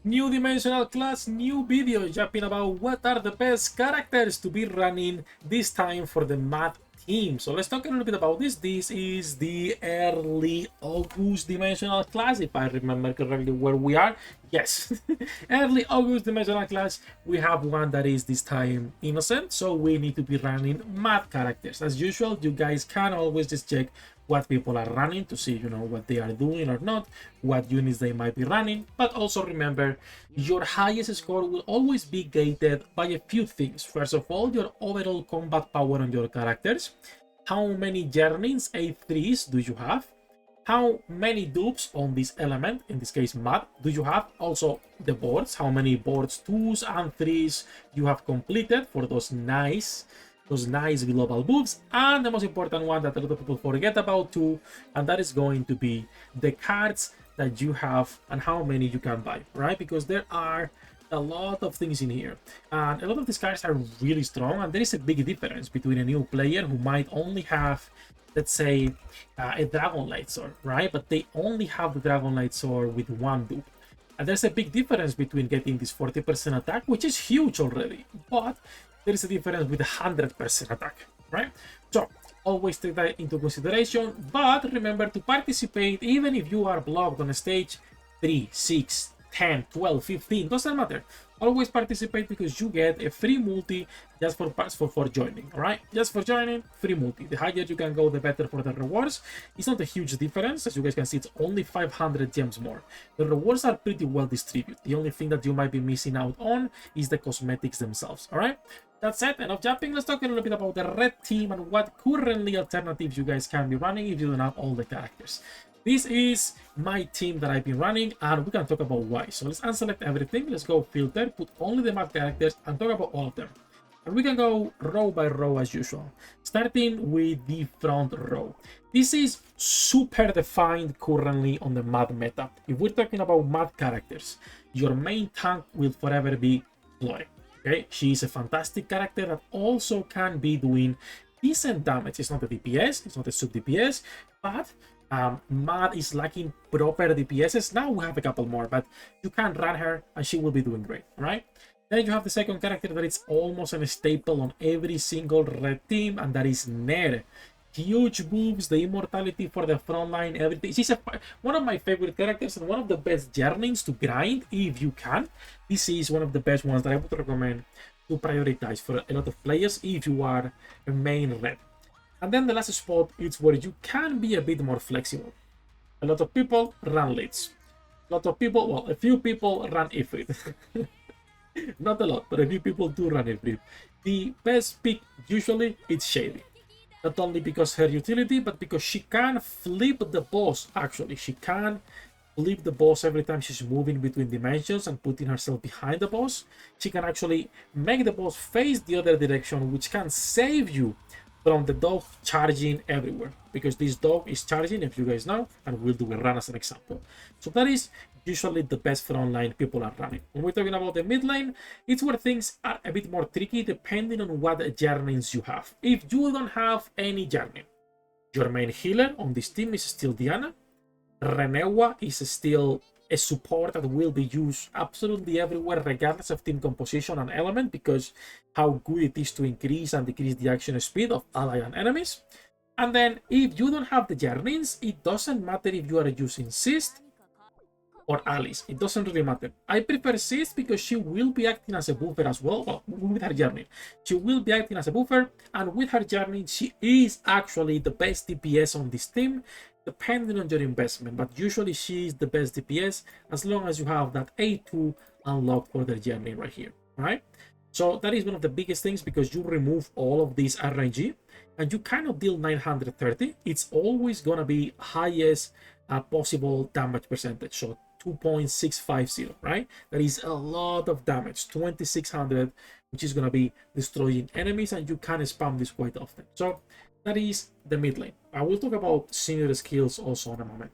New dimensional class, new video yapping about what are the best characters to be running this time for the math team. So let's talk a little bit about this. This is the early August dimensional class, if I remember correctly where we are. Yes, early August dimensional class. We have one that is this time innocent, so we need to be running math characters. As usual, you guys can always just check what people are running to see, what they are doing or not, what units they might be running. But also remember, your highest score will always be gated by a few things. First of all, your overall combat power on your characters. How many yearnings, A3s, do you have? How many dupes on this element, in this case math, do you have? Also the boards, how many boards 2s and 3s you have completed for those nice global buffs. And the most important one that a lot of people forget about too, and that is going to be the cards that you have and how many you can buy, right? Because there are a lot of things in here, and a lot of these cards are really strong, and there is a big difference between a new player who might only have, let's say, a Dragon Light Sword, right? But they only have the Dragon Light Sword with one dupe. And there's a big difference between getting this 40% attack, which is huge already, but there is a difference with 100% attack, right? So always take that into consideration, but remember to participate even if you are blocked on stage 3, 6, 10, 12, 15, doesn't matter. Always participate because you get a free multi just for joining, all right? Just for joining, free multi. The higher you can go, the better for the rewards. It's not a huge difference. As you guys can see, it's only 500 gems more. The rewards are pretty well distributed. The only thing that you might be missing out on is the cosmetics themselves, all right? That's it. Enough jumping. Let's talk a little bit about the red team and what currently alternatives you guys can be running if you don't have all the characters. This is my team that I've been running, and we can talk about why. So let's unselect everything. Let's go filter, put only the math characters, and talk about all of them. And we can go row by row as usual, starting with the front row. This is super defined currently on the math meta. If we're talking about math characters, your main tank will forever be Chloe. Okay, she is a fantastic character that also can be doing decent damage. It's not a DPS, it's not a sub DPS, but Mad is lacking proper DPSs. Now we have a couple more, but you can run her and she will be doing great, right? Then you have the second character that is almost a staple on every single red team, and that is Nair. Huge moves, the immortality for the front line, everything. She's one of my favorite characters and one of the best journeys to grind if you can. This is one of the best ones that I would recommend to prioritize for a lot of players if you are a main red. And then the last spot is where you can be a bit more flexible. A lot of people run leads. A lot of people, well, a few people run Ifrit. Not a lot, but a few people do run Ifrit. The best pick usually is Shady. Not only because her utility, but because she can flip the boss. Actually, she can flip the boss every time she's moving between dimensions and putting herself behind the boss. She can actually make the boss face the other direction, which can save you from the dog charging everywhere, because this dog is charging, if you guys know, and we'll do a run as an example. So that is usually the best front line people are running. When we're talking about the mid lane, it's where things are a bit more tricky depending on what journeys you have. If you don't have any journey, your main healer on this team is still Diana. Renewa is still a support that will be used absolutely everywhere, regardless of team composition and element, because how good it is to increase and decrease the action speed of ally and enemies. And then if you don't have the journeys, it doesn't matter if you are using Sist or Alice. It doesn't really matter. I prefer Sist because she will be acting as a buffer as well, with her journey. She will be acting as a buffer, and with her journey, she is actually the best DPS on this team, depending on your investment, but usually she is the best DPS as long as you have that A2 unlocked for the journey right here, right? So that is one of the biggest things, because you remove all of these RNG and you cannot deal 930. It's always gonna be highest possible damage percentage, so 2.650, right? That is a lot of damage, 2600, which is gonna be destroying enemies, and you can spam this quite often. So that is the mid lane. I will talk about senior skills also in a moment.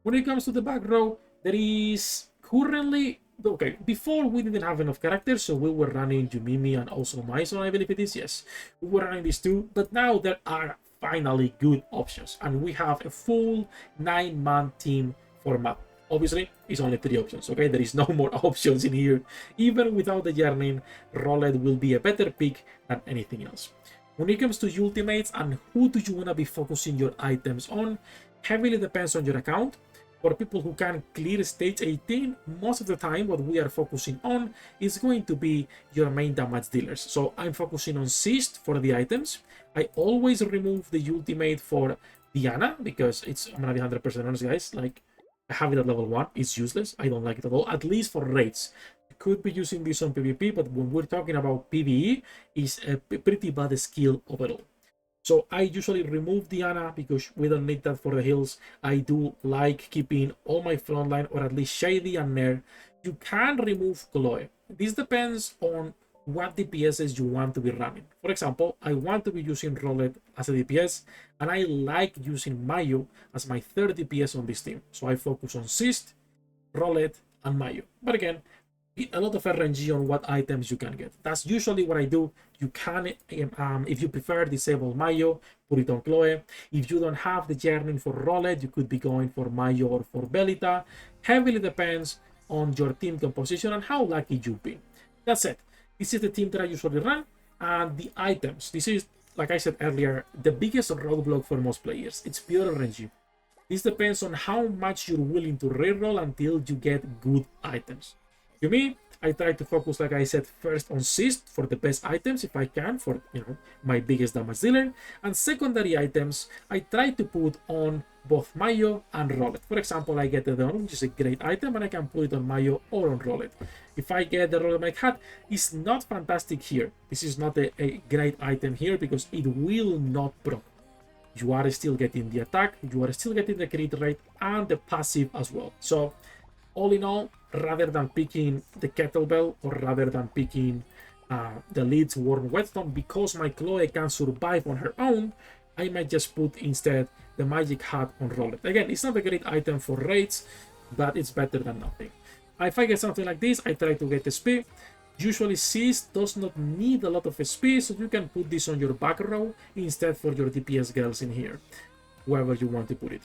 When it comes to the back row, there is currently, okay, before we didn't have enough characters, so we were running Yumimi and also Maison, I believe it is, yes. We were running these two, but now there are finally good options, and we have a full 9-man team for map. Obviously, it's only 3 options, okay? There is no more options in here. Even without the Yearning, Roulette will be a better pick than anything else. When it comes to ultimates and who do you want to be focusing your items on, heavily depends on your account. For people who can clear stage 18, most of the time what we are focusing on is going to be your main damage dealers. So I'm focusing on Cyst for the items. I always remove the ultimate for Diana because I'm gonna be 100% honest, guys. Like, I have it at level 1, it's useless. I don't like it at all, at least for raids. You could be using this on PvP, but when we're talking about PvE, it's a pretty bad skill overall. So I usually remove Diana because we don't need that for the heals. I do like keeping all my frontline, or at least Shady and Nair. You can remove Chloe. This depends on what DPSs you want to be running. For example, I want to be using Roulette as a DPS, and I like using Mayo as my third DPS on this team. So I focus on Cyst, Roulette, and Mayo. But again, a lot of RNG on what items you can get. That's usually what I do. You can, if you prefer, disable Mayo, put it on Chloe. If you don't have the Yearning for Roulette, you could be going for Mayo or for Belita. Heavily depends on your team composition and how lucky you've been. That's it. This is the team that I usually run. And the items. This is, like I said earlier, the biggest roadblock for most players. It's pure RNG. This depends on how much you're willing to reroll until you get good items. To me, I try to focus, like I said, first on Cyst for the best items if I can, for my biggest damage dealer, and secondary items I try to put on both Mayo and Roulette. For example, I get the Dawn, which is a great item, and I can put it on Mayo or on Roulette. If I get the Roulette Mike Hat, it's not fantastic here. This is not a great item here because it will not proc. You are still getting the attack, you are still getting the crit rate and the passive as well. So all in all, rather than picking the kettlebell or rather than picking the Leeds Worn Whetstone, because my Chloe can survive on her own, I might just put instead the magic hat on Roulette. Again, it's not a great item for raids, but it's better than nothing. If I get something like this, I try to get SP. Usually Cyst does not need a lot of SP, so you can put this on your back row instead for your DPS girls in here, wherever you want to put it.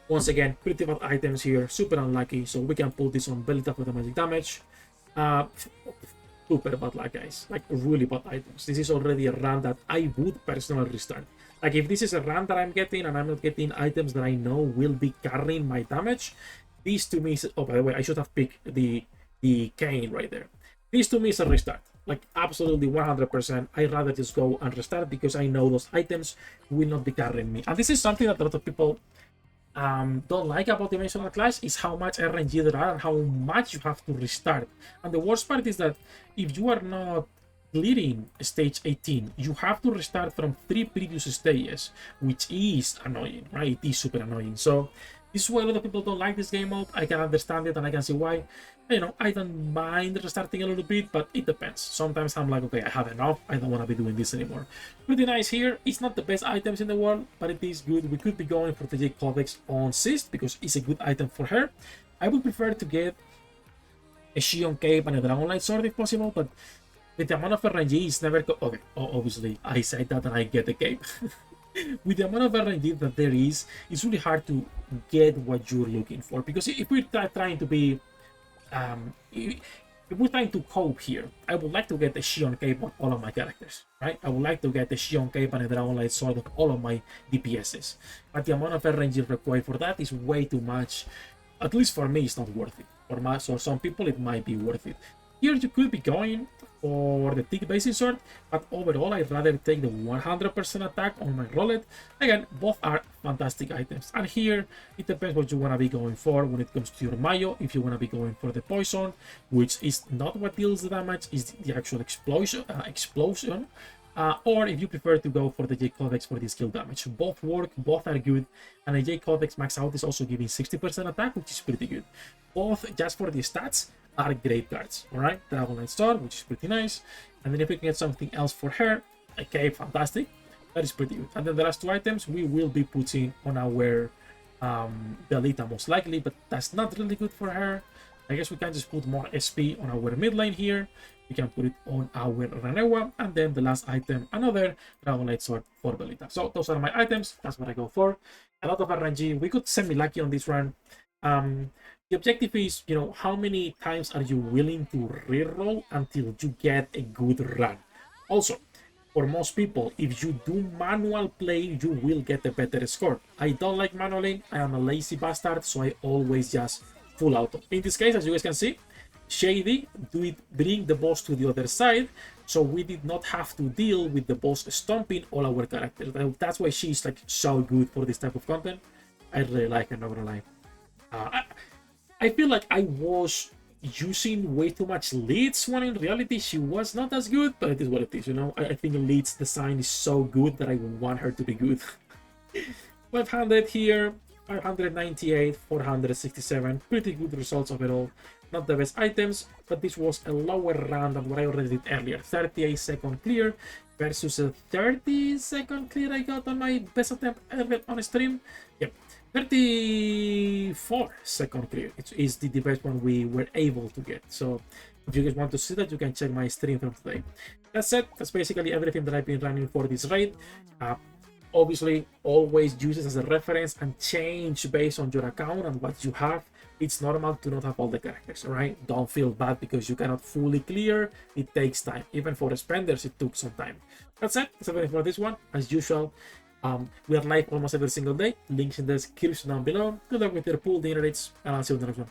Once again, pretty bad items here, super unlucky, so we can put this on Belita for the magic damage. Super bad luck, guys, like really bad items. This is already a run that I would personally restart. Like if this is a run that I'm getting and I'm not getting items that I know will be carrying my damage, this to me is, oh, by the way, I should have picked the Cane right there. This to me is a restart, like absolutely 100%. I'd rather just go and restart because I know those items will not be carrying me. And this is something that a lot of people don't like about Dimensional Clash, is how much RNG there are and how much you have to restart. And the worst part is that if you are not clearing stage 18, you have to restart from 3 previous stages, which is annoying, right? It is super annoying. So this is why a lot of people don't like this game mode. I can understand it and I can see why. I don't mind restarting a little bit, but it depends. Sometimes I'm like, okay, I have enough. I don't want to be doing this anymore. Pretty nice here. It's not the best items in the world, but it is good. We could be going for the GACHAS on Cyst because it's a good item for her. I would prefer to get a Shion Cape and a Dragonlight Sword if possible, but with the amount of RNG, it's never... Okay, obviously, I said that and I get the cape. With the amount of RNG that there is, it's really hard to get what you're looking for. Because if we're trying to be... if we're trying to cope here, I would like to get the Shion Cape on all of my characters, right? I would like to get the Shion Cape and a Dragonlight Sword on all of my DPSs. But the amount of RNG required for that is way too much. At least for me, it's not worth it. For some people, it might be worth it. Here you could be going for the Tick Basic Sword, but overall I'd rather take the 100% attack on my Roulette. Again, both are fantastic items. And here, it depends what you want to be going for when it comes to your Mayo. If you want to be going for the Poison, which is not what deals the damage, is the actual explosion. Or if you prefer to go for the GACHAS for the skill damage. Both work, both are good, and a GACHAS max out is also giving 60% attack, which is pretty good. Both, just for the stats, are great cards. Alright, Dragonlight Sword, which is pretty nice. And then if we can get something else for her, a cape, fantastic. That is pretty good. And then the last 2 items we will be putting on our Belita most likely, but that's not really good for her. I guess we can just put more SP on our mid lane here. We can put it on our Renewa, and then the last item, another Dragonlight Sword for Belita. So those are my items. That's what I go for. A lot of RNG. We got semi-lucky on this run. The objective is, you know, how many times are you willing to reroll until you get a good run. Also, for most people, if you do manual play, you will get a better score. I don't like manualing. I am a lazy bastard, so I always just full auto. In this case, as you guys can see, Shady bring the boss to the other side, so we did not have to deal with the boss stomping all our characters. That's why she's like so good for this type of content. I really like her, not gonna lie. I feel like I was using way too much leads when in reality she was not as good, but it is what it is, you know. I think leads design is so good that I want her to be good. 500 here, 598, 467, pretty good results overall. Not the best items, but this was a lower round than what I already did earlier. 38-second clear versus a 30-second clear I got on my best attempt ever on stream. Yep, 34-second clear. It is the best one we were able to get. So if you guys want to see that, you can check my stream from today. That's it. That's basically everything that I've been running for this raid. Obviously, always use this as a reference and change based on your account and what you have. It's normal to not have all the characters, right? Don't feel bad because you cannot fully clear. It takes time. Even for spenders, it took some time. That's it. That's everything for this one. As usual, we are live almost every single day. Links in the description down below. Good luck with your pool, dinner rates, and I'll see you in the next one.